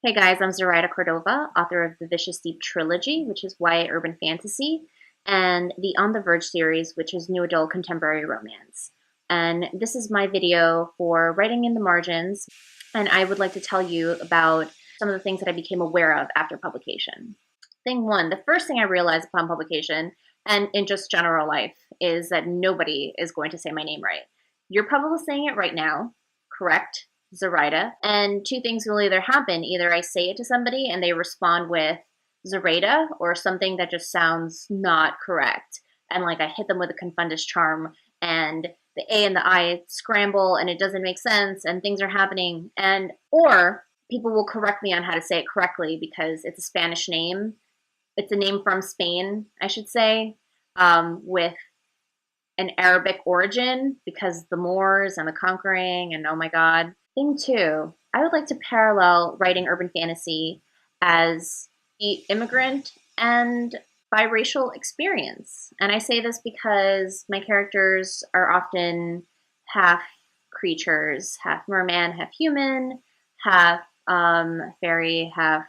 Hey guys, I'm Zoraida Córdova, author of the Vicious Deep trilogy, which is YA urban fantasy, and the On the Verge series, which is new adult contemporary romance. And this is my video for writing in the margins, and I would like to tell you about some of the things that I became aware of after publication. Thing one, the first thing I realized upon publication, and in just general life, is that nobody is going to say my name right. You're probably saying it right now, correct? Zoraida. And two things will either happen. Either I say it to somebody and they respond with Zoraida, or something that just sounds not correct. And like I hit them with a confundus charm and the A and the I scramble and it doesn't make sense and things are happening. Or people will correct me on how to say it correctly because it's a Spanish name. It's a name from Spain, I should say, with an Arabic origin because the Moors and the conquering and oh my God. Thing two, I would like to parallel writing urban fantasy as the immigrant and biracial experience. And I say this because my characters are often half creatures, half merman, half human, half fairy, half...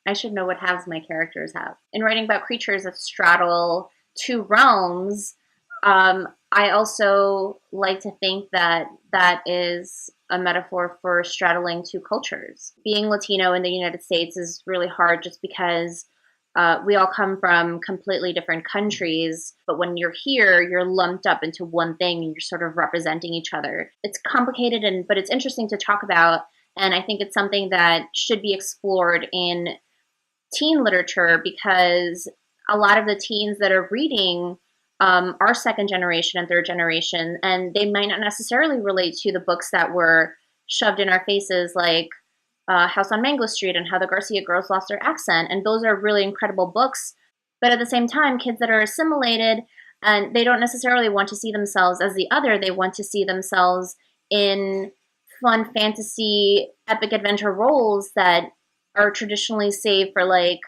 I should know what halves my characters have. In writing about creatures that straddle two realms, I also like to think that that is a metaphor for straddling two cultures. Being Latino in the United States is really hard just because we all come from completely different countries, but when you're here, you're lumped up into one thing and you're sort of representing each other. It's complicated, but it's interesting to talk about, and I think it's something that should be explored in teen literature because a lot of the teens that are reading are second generation and third generation, and they might not necessarily relate to the books that were shoved in our faces, like House on Mango Street and How the Garcia Girls Lost Their Accent, and those are really incredible books. But at the same time, kids that are assimilated, and they don't necessarily want to see themselves as the other, they want to see themselves in fun fantasy epic adventure roles that are traditionally saved for like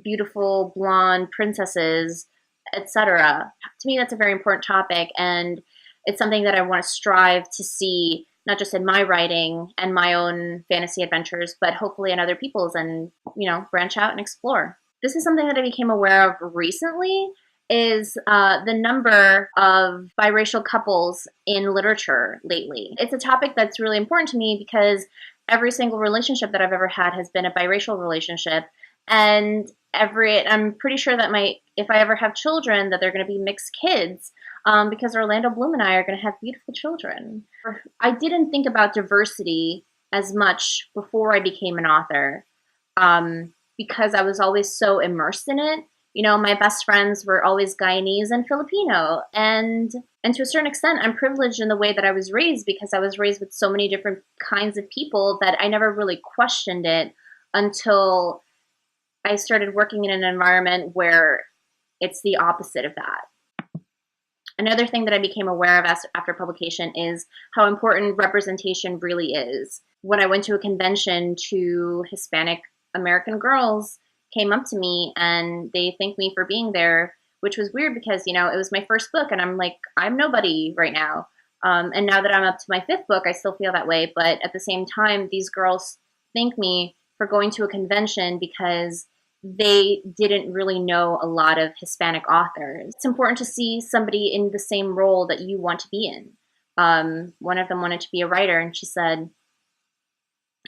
beautiful blonde princesses, etc. To me, that's a very important topic, and it's something that I want to strive to see, not just in my writing and my own fantasy adventures, but hopefully in other people's, and, you know, branch out and explore. This is something that I became aware of recently, is the number of biracial couples in literature lately. It's a topic that's really important to me because every single relationship that I've ever had has been a biracial relationship, and I'm pretty sure that if I ever have children, that they're going to be mixed kids, because Orlando Bloom and I are going to have beautiful children. I didn't think about diversity as much before I became an author, because I was always so immersed in it. You know, my best friends were always Guyanese and Filipino, and to a certain extent, I'm privileged in the way that I was raised because I was raised with so many different kinds of people that I never really questioned it until I started working in an environment where it's the opposite of that. Another thing that I became aware of after publication is how important representation really is. When I went to a convention, two Hispanic American girls came up to me and they thanked me for being there, which was weird because, you know, it was my first book and I'm like, I'm nobody right now. And now that I'm up to my fifth book, I still feel that way. But at the same time, these girls thank me for going to a convention because they didn't really know a lot of Hispanic authors. It's important to see somebody in the same role that you want to be in. One of them wanted to be a writer, and she said,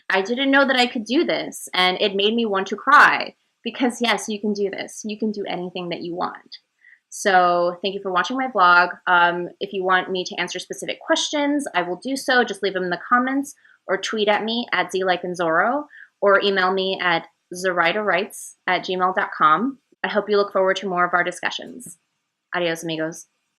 I didn't know that I could do this, and it made me want to cry, because yes, you can do this. You can do anything that you want. So thank you for watching my vlog. If you want me to answer specific questions, I will do so. Just leave them in the comments or tweet at me at zlikeandzoro, or email me at zoraidawrites@gmail.com. I hope you look forward to more of our discussions. Adios, amigos.